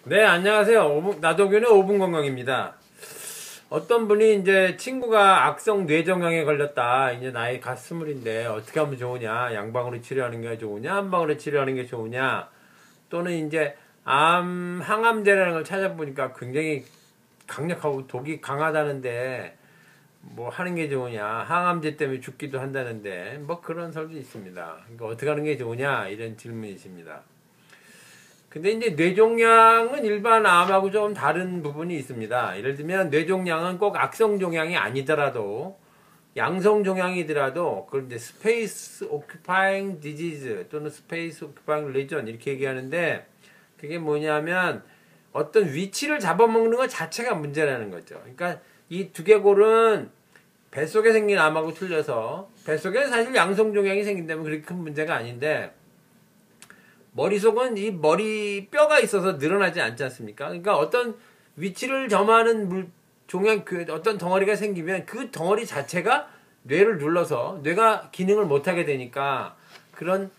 네, 안녕하세요. 나도균의 5분 건강입니다. 어떤 분이 이제 친구가 악성 뇌종양에 걸렸다. 이제 나이 갓 스물인데 어떻게 하면 좋으냐? 양방으로 치료하는 게 좋으냐? 한방으로 치료하는 게 좋으냐? 또는 이제 항암제라는 걸 찾아보니까 굉장히 강력하고 독이 강하다는데 뭐 하는 게 좋으냐? 항암제 때문에 죽기도 한다는데 뭐 그런 설도 있습니다. 그러니까 어떻게 하는 게 좋으냐? 이런 질문이십니다. 근데 이제 뇌종양은 일반 암하고 좀 다른 부분이 있습니다. 예를 들면 뇌종양은 꼭 악성 종양이 아니더라도 양성 종양이더라도 그걸 이제 스페이스 오큐파잉 디지즈 또는 스페이스 오큐파잉 레전 이렇게 얘기하는데 그게 뭐냐면 어떤 위치를 잡아먹는 것 자체가 문제라는 거죠. 그러니까 이 두개골은 뱃속에 생긴 암하고 틀려서 뱃속에 사실 양성 종양이 생긴다면 그렇게 큰 문제가 아닌데 머릿속은 이 머리 뼈가 있어서 늘어나지 않지 않습니까? 그러니까 어떤 위치를 점하는 종양, 어떤 덩어리가 생기면 그 덩어리 자체가 뇌를 눌러서 뇌가 기능을 못하게 되니까 그런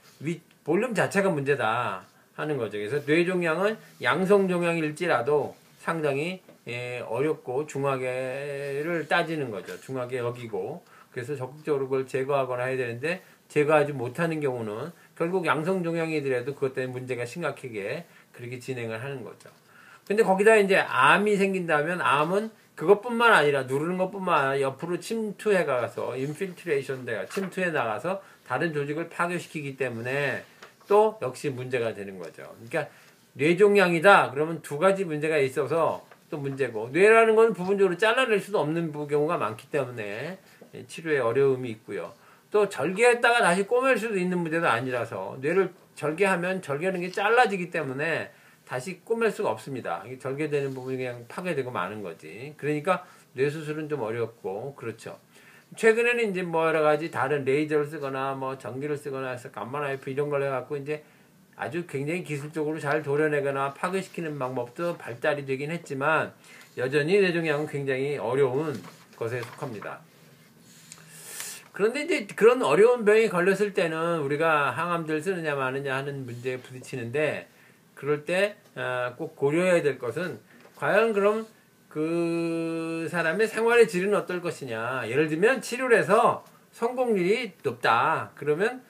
볼륨 자체가 문제다 하는 거죠. 그래서 뇌종양은 양성종양일지라도 상당히 어렵고 중하게를 따지는 거죠. 중하게 여기고 그래서 적극적으로 그걸 제거하거나 해야 되는데 제거하지 못하는 경우는 결국 양성종양이더라도 그것 때문에 문제가 심각하게 그렇게 진행을 하는 거죠. 근데 거기다 이제 암이 생긴다면 암은 그것뿐만 아니라 누르는 것뿐만 아니라 옆으로 침투해 가서 인필트레이션 돼가 침투해 나가서 다른 조직을 파괴시키기 때문에 또 역시 문제가 되는 거죠. 그러니까 뇌종양이다 그러면 두 가지 문제가 있어서 또 문제고 뇌라는 건 부분적으로 잘라낼 수도 없는 경우가 많기 때문에 치료에 어려움이 있고요. 또 절개했다가 다시 꼬맬 수도 있는 문제도 아니라서 뇌를 절개하면 절개하는 게 잘라지기 때문에 다시 꼬맬 수가 없습니다. 절개되는 부분이 그냥 파괴되고 마는 거지. 그러니까 뇌 수술은 좀 어렵고 그렇죠. 최근에는 이제 뭐 여러 가지 다른 레이저를 쓰거나 뭐 전기를 쓰거나 해서 감마 나이프 이런 걸 해갖고 이제 아주 굉장히 기술적으로 잘 도려내거나 파괴시키는 방법도 발달이 되긴 했지만 여전히 뇌종양은 굉장히 어려운 것에 속합니다. 그런데 이제 그런 어려운 병에 걸렸을 때는 우리가 항암제를 쓰느냐 마느냐 하는 문제에 부딪히는데 그럴 때 꼭 고려해야 될 것은 과연 그럼 그 사람의 생활의 질은 어떨 것이냐. 예를 들면 치료를 해서 성공률이 높다. 그러면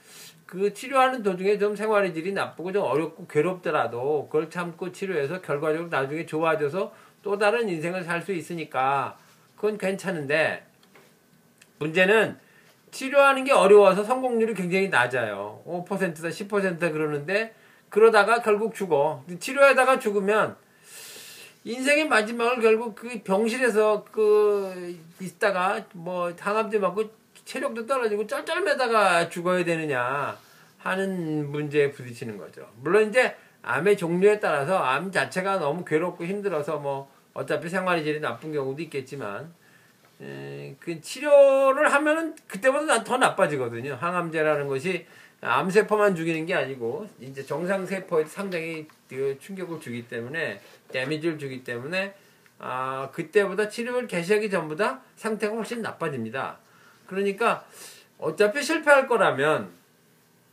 그 치료하는 도중에 좀 생활의 질이 나쁘고 좀 어렵고 괴롭더라도 그걸 참고 치료해서 결과적으로 나중에 좋아져서 또 다른 인생을 살 수 있으니까 그건 괜찮은데 문제는 치료하는 게 어려워서 성공률이 굉장히 낮아요. 5%다 10%다 그러는데 그러다가 결국 죽어. 치료하다가 죽으면 인생의 마지막을 결국 그 병실에서 있다가 뭐 항암제 맞고 체력도 떨어지고 쩔쩔매다가 죽어야 되느냐 하는 문제에 부딪히는 거죠. 물론 이제 암의 종류에 따라서 암 자체가 너무 괴롭고 힘들어서 뭐 어차피 생활의 질이 나쁜 경우도 있겠지만 그 치료를 하면은 그때보다 더 나빠지거든요. 항암제라는 것이 암세포만 죽이는 게 아니고 이제 정상세포에 상당히 충격을 주기 때문에 데미지를 주기 때문에 그때보다 치료를 개시하기 전보다 상태가 훨씬 나빠집니다. 그러니까 어차피 실패할 거라면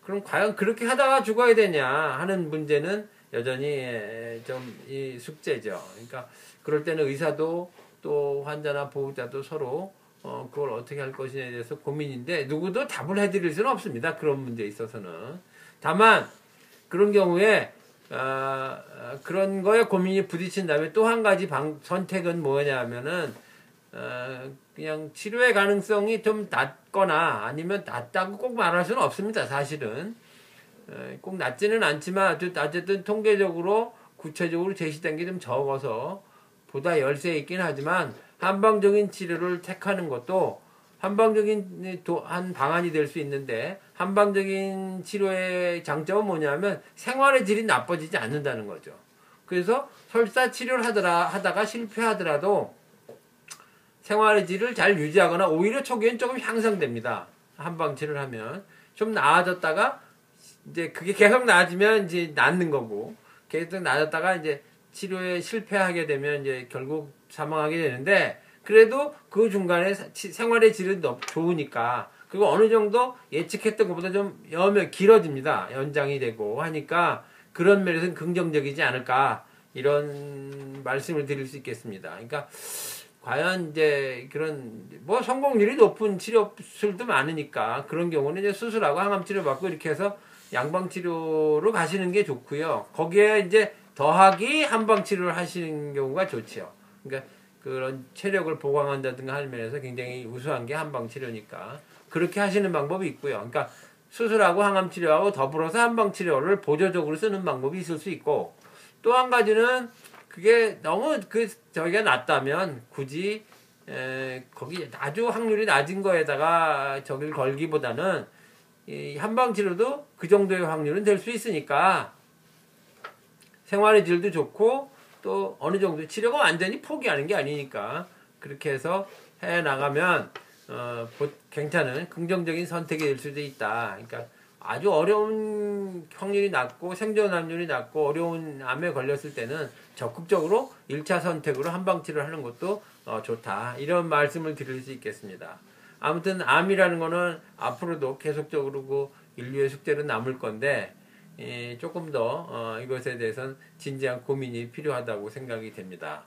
그럼 과연 그렇게 하다가 죽어야 되냐 하는 문제는 여전히 좀 이 숙제죠. 그러니까 그럴 때는 의사도 또 환자나 보호자도 서로 그걸 어떻게 할 것이냐에 대해서 고민인데 누구도 답을 해드릴 수는 없습니다. 그런 문제에 있어서는. 다만 그런 경우에 그런 거에 고민이 부딪힌 다음에 또 한 가지 선택은 뭐냐 하면은 그냥 치료의 가능성이 좀 낮거나 아니면 낮다고 꼭 말할 수는 없습니다. 사실은 꼭 낮지는 않지만 어쨌든 통계적으로 구체적으로 제시된 게 좀 적어서 보다 열세 있긴 하지만 한방적인 치료를 택하는 것도 한방적인 한 방안이 될 수 있는데 한방적인 치료의 장점은 뭐냐면 생활의 질이 나빠지지 않는다는 거죠. 그래서 설사 치료를 하다가 실패하더라도 생활의 질을 잘 유지하거나 오히려 초기엔 조금 향상됩니다. 한방 치료를 하면 좀 나아졌다가 이제 그게 계속 나아지면 이제 낫는 거고 계속 나아졌다가 이제 치료에 실패하게 되면 이제 결국 사망하게 되는데 그래도 그 중간에 생활의 질은 좋으니까 그리고 어느 정도 예측했던 것보다 좀 길어집니다. 연장이 되고 하니까 그런 면에서는 긍정적이지 않을까 이런 말씀을 드릴 수 있겠습니다. 그러니까 과연 이제 그런 뭐 성공률이 높은 치료술도 많으니까 그런 경우는 이제 수술하고 항암 치료 받고 이렇게 해서 양방 치료로 가시는 게 좋고요. 거기에 이제 더하기 한방 치료를 하시는 경우가 좋죠. 그러니까 그런 체력을 보강한다든가 하는 면에서 굉장히 우수한 게 한방 치료니까 그렇게 하시는 방법이 있고요. 그러니까 수술하고 항암 치료하고 더불어서 한방 치료를 보조적으로 쓰는 방법이 있을 수 있고 또 한 가지는 그게 너무 저기가 낮다면 굳이 거기 아주 확률이 낮은 거에다가 저기를 걸기보다는 이 한방 치료도 그 정도의 확률은 될 수 있으니까 생활의 질도 좋고 또 어느 정도 치료가 완전히 포기하는 게 아니니까 그렇게 해서 해 나가면 괜찮은 긍정적인 선택이 될 수도 있다. 그러니까 아주 어려운 확률이 낮고 생존 확률이 낮고 어려운 암에 걸렸을 때는 적극적으로 1차 선택으로 한방 치료를 하는 것도 좋다. 이런 말씀을 드릴 수 있겠습니다. 아무튼 암이라는 거는 앞으로도 계속적으로 그 인류의 숙제로 남을 건데 조금 더 이것에 대해서는 진지한 고민이 필요하다고 생각이 됩니다.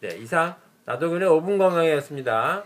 네, 이상 나도근의 5분 건강이었습니다.